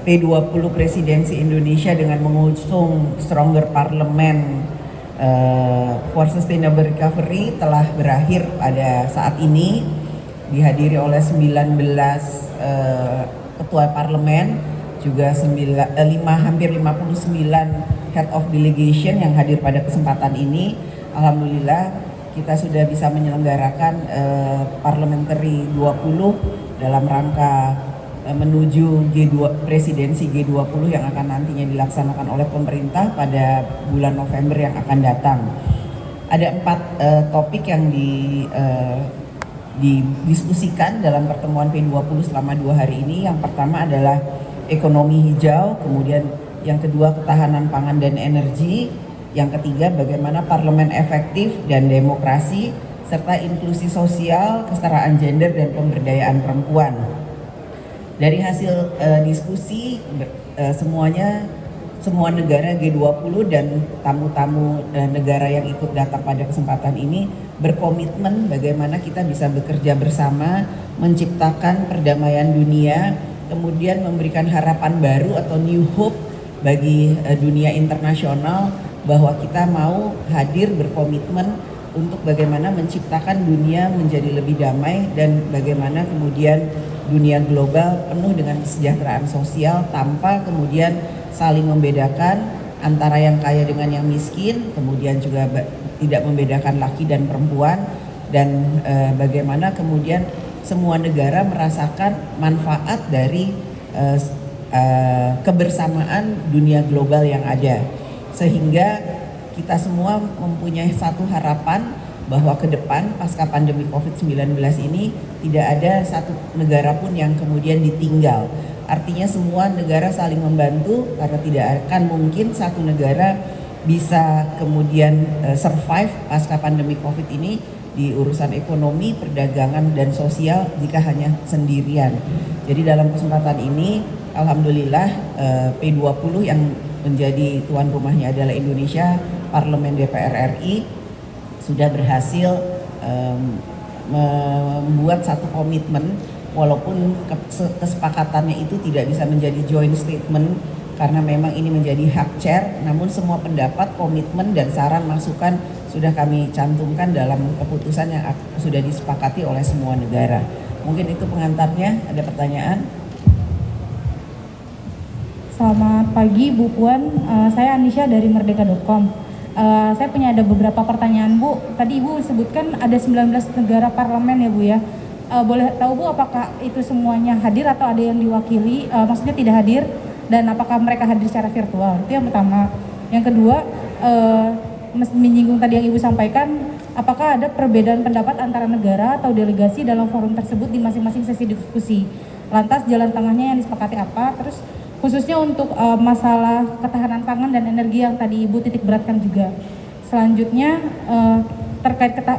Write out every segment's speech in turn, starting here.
P20 Presidensi Indonesia dengan mengusung Stronger Parliament for Sustainable Recovery telah berakhir pada saat ini, dihadiri oleh 19 ketua parlemen, juga hampir 59 head of delegation yang hadir pada kesempatan ini. Alhamdulillah kita sudah bisa menyelenggarakan Parliamentary 20 dalam rangka menuju presidensi G20 yang akan nantinya dilaksanakan oleh pemerintah pada bulan November yang akan datang. Ada 4 topik yang didiskusikan dalam pertemuan P20 selama 2 hari ini. Yang pertama adalah ekonomi hijau, kemudian yang kedua ketahanan pangan dan energi, yang ketiga bagaimana parlemen efektif dan demokrasi, serta inklusi sosial, kesetaraan gender dan pemberdayaan perempuan. Dari hasil diskusi semua negara G20 dan tamu-tamu negara yang ikut datang pada kesempatan ini berkomitmen bagaimana kita bisa bekerja bersama menciptakan perdamaian dunia, kemudian memberikan harapan baru atau new hope bagi dunia internasional, bahwa kita mau hadir berkomitmen untuk bagaimana menciptakan dunia menjadi lebih damai dan bagaimana kemudian dunia global penuh dengan kesejahteraan sosial tanpa kemudian saling membedakan antara yang kaya dengan yang miskin, kemudian juga tidak membedakan laki dan perempuan, dan bagaimana kemudian semua negara merasakan manfaat dari kebersamaan dunia global yang ada, sehingga kita semua mempunyai satu harapan bahwa ke depan pasca pandemi COVID-19 ini tidak ada satu negara pun yang kemudian ditinggal. Artinya semua negara saling membantu, karena tidak akan mungkin satu negara bisa kemudian survive pasca pandemi COVID ini di urusan ekonomi, perdagangan, dan sosial jika hanya sendirian. Jadi dalam kesempatan ini alhamdulillah P20 yang menjadi tuan rumahnya adalah Indonesia, Parlemen DPR RI sudah berhasil membuat satu komitmen, walaupun kesepakatannya itu tidak bisa menjadi joint statement karena memang ini menjadi hak chair, namun semua pendapat, komitmen, dan saran masukan sudah kami cantumkan dalam keputusan yang sudah disepakati oleh semua negara. Mungkin itu pengantarnya. Ada pertanyaan? Selamat pagi Bu Puan, saya Anisha dari Merdeka.com. Saya punya ada beberapa pertanyaan Bu. Tadi Ibu sebutkan ada 19 negara parlemen ya Bu ya. Boleh tahu Bu apakah itu semuanya hadir atau ada yang diwakili, maksudnya tidak hadir, dan apakah mereka hadir secara virtual? Itu yang pertama. Yang kedua, menyinggung tadi yang Ibu sampaikan, apakah ada perbedaan pendapat antara negara atau delegasi dalam forum tersebut di masing-masing sesi diskusi? Lantas jalan tengahnya yang disepakati apa? Terus khususnya untuk masalah ketahanan pangan dan energi yang tadi Ibu titik beratkan juga. Selanjutnya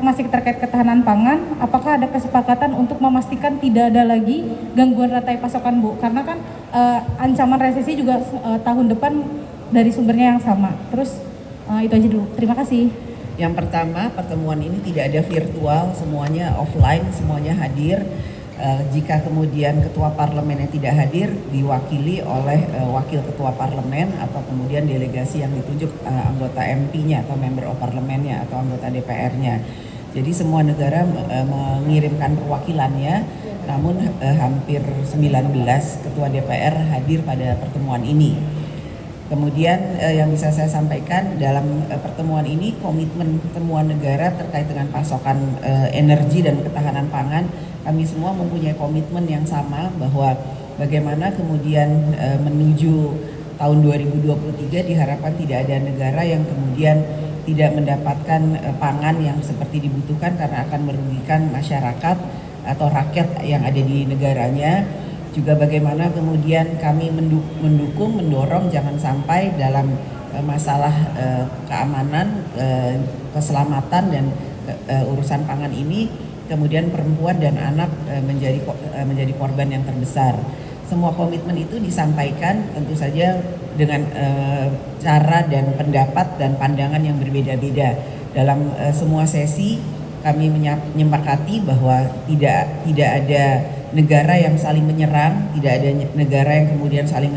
masih terkait ketahanan pangan, apakah ada kesepakatan untuk memastikan tidak ada lagi gangguan rantai pasokan Bu? Karena kan ancaman resesi juga tahun depan dari sumbernya yang sama. Terus itu aja dulu. Terima kasih. Yang pertama, pertemuan ini tidak ada virtual, semuanya offline, semuanya hadir. Jika kemudian ketua parlemen yang tidak hadir diwakili oleh wakil ketua parlemen atau kemudian delegasi yang ditunjuk anggota MP-nya atau member of parlemennya atau anggota DPR-nya. Jadi semua negara mengirimkan perwakilannya, namun hampir 19 ketua DPR hadir pada pertemuan ini. Kemudian yang bisa saya sampaikan dalam pertemuan ini, komitmen pertemuan negara terkait dengan pasokan energi dan ketahanan pangan, kami semua mempunyai komitmen yang sama bahwa bagaimana kemudian menuju tahun 2023 diharapkan tidak ada negara yang kemudian tidak mendapatkan pangan yang seperti dibutuhkan karena akan merugikan masyarakat atau rakyat yang ada di negaranya. Juga bagaimana kemudian kami mendukung, mendorong jangan sampai dalam masalah keamanan, keselamatan dan urusan pangan ini kemudian perempuan dan anak menjadi korban yang terbesar. Semua komitmen itu disampaikan tentu saja dengan cara dan pendapat dan pandangan yang berbeda-beda. Dalam semua sesi kami menyepakati bahwa tidak ada negara yang saling menyerang, tidak ada negara yang kemudian saling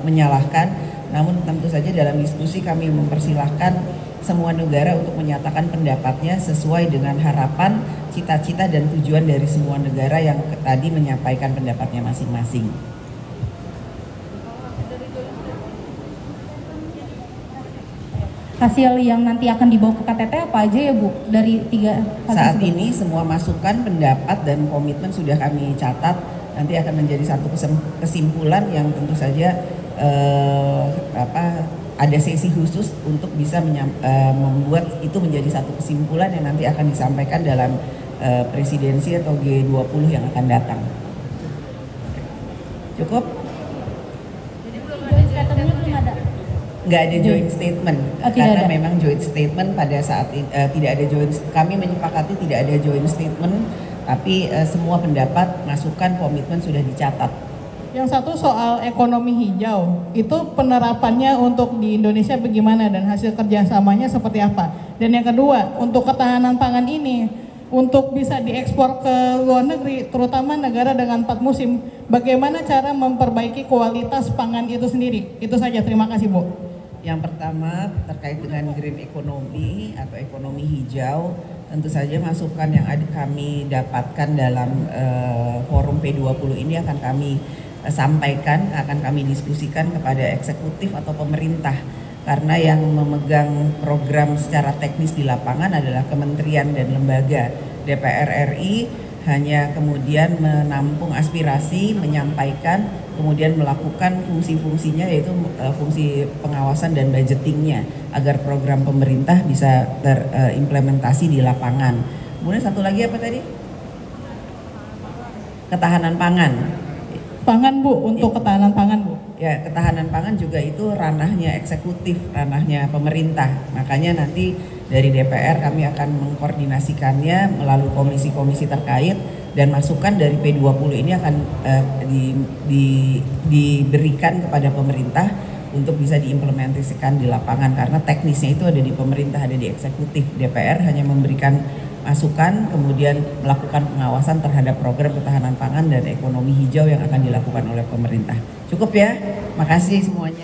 menyalahkan. Namun tentu saja dalam diskusi kami mempersilahkan semua negara untuk menyatakan pendapatnya sesuai dengan harapan, cita-cita dan tujuan dari semua negara yang tadi menyampaikan pendapatnya masing-masing. Hasil yang nanti akan dibawa ke KTT apa aja ya Bu dari 3 hal Saat tersebut? ini semua masukan, pendapat dan komitmen sudah kami catat. Nanti akan menjadi satu kesimpulan yang tentu saja ada sesi khusus untuk bisa membuat itu menjadi satu kesimpulan yang nanti akan disampaikan dalam presidensi atau G20 yang akan datang. Cukup? Statementnya belum ada. Nggak ada joint statement, tidak karena ada. memang joint statement pada saat ini tidak ada kami menyepakati tidak ada joint statement, tapi semua pendapat, masukan, komitmen sudah dicatat. Yang satu soal ekonomi hijau, itu penerapannya untuk di Indonesia bagaimana dan hasil kerjasamanya seperti apa? Dan yang kedua, untuk ketahanan pangan ini, untuk bisa diekspor ke luar negeri, terutama negara dengan 4 musim, bagaimana cara memperbaiki kualitas pangan itu sendiri? Itu saja, terima kasih Bu. Yang pertama terkait dengan green economy atau ekonomi hijau, tentu saja masukan yang kami dapatkan dalam forum P20 ini akan kami sampaikan, akan kami diskusikan kepada eksekutif atau pemerintah, karena yang memegang program secara teknis di lapangan adalah kementerian dan lembaga. DPR RI hanya kemudian menampung aspirasi, menyampaikan, kemudian melakukan fungsi-fungsinya, yaitu fungsi pengawasan dan budgetingnya agar program pemerintah bisa terimplementasi di lapangan. Kemudian satu lagi apa tadi? Ketahanan pangan. Pangan Bu, untuk ketahanan pangan Bu. Ya, ketahanan pangan juga itu ranahnya eksekutif, ranahnya pemerintah. Makanya nanti dari DPR kami akan mengkoordinasikannya melalui komisi-komisi terkait, dan masukan dari P20 ini akan diberikan kepada pemerintah untuk bisa diimplementasikan di lapangan, karena teknisnya itu ada di pemerintah, ada di eksekutif. DPR hanya memberikan masukan, kemudian melakukan pengawasan terhadap program ketahanan pangan dan ekonomi hijau yang akan dilakukan oleh pemerintah. Cukup ya, makasih semuanya.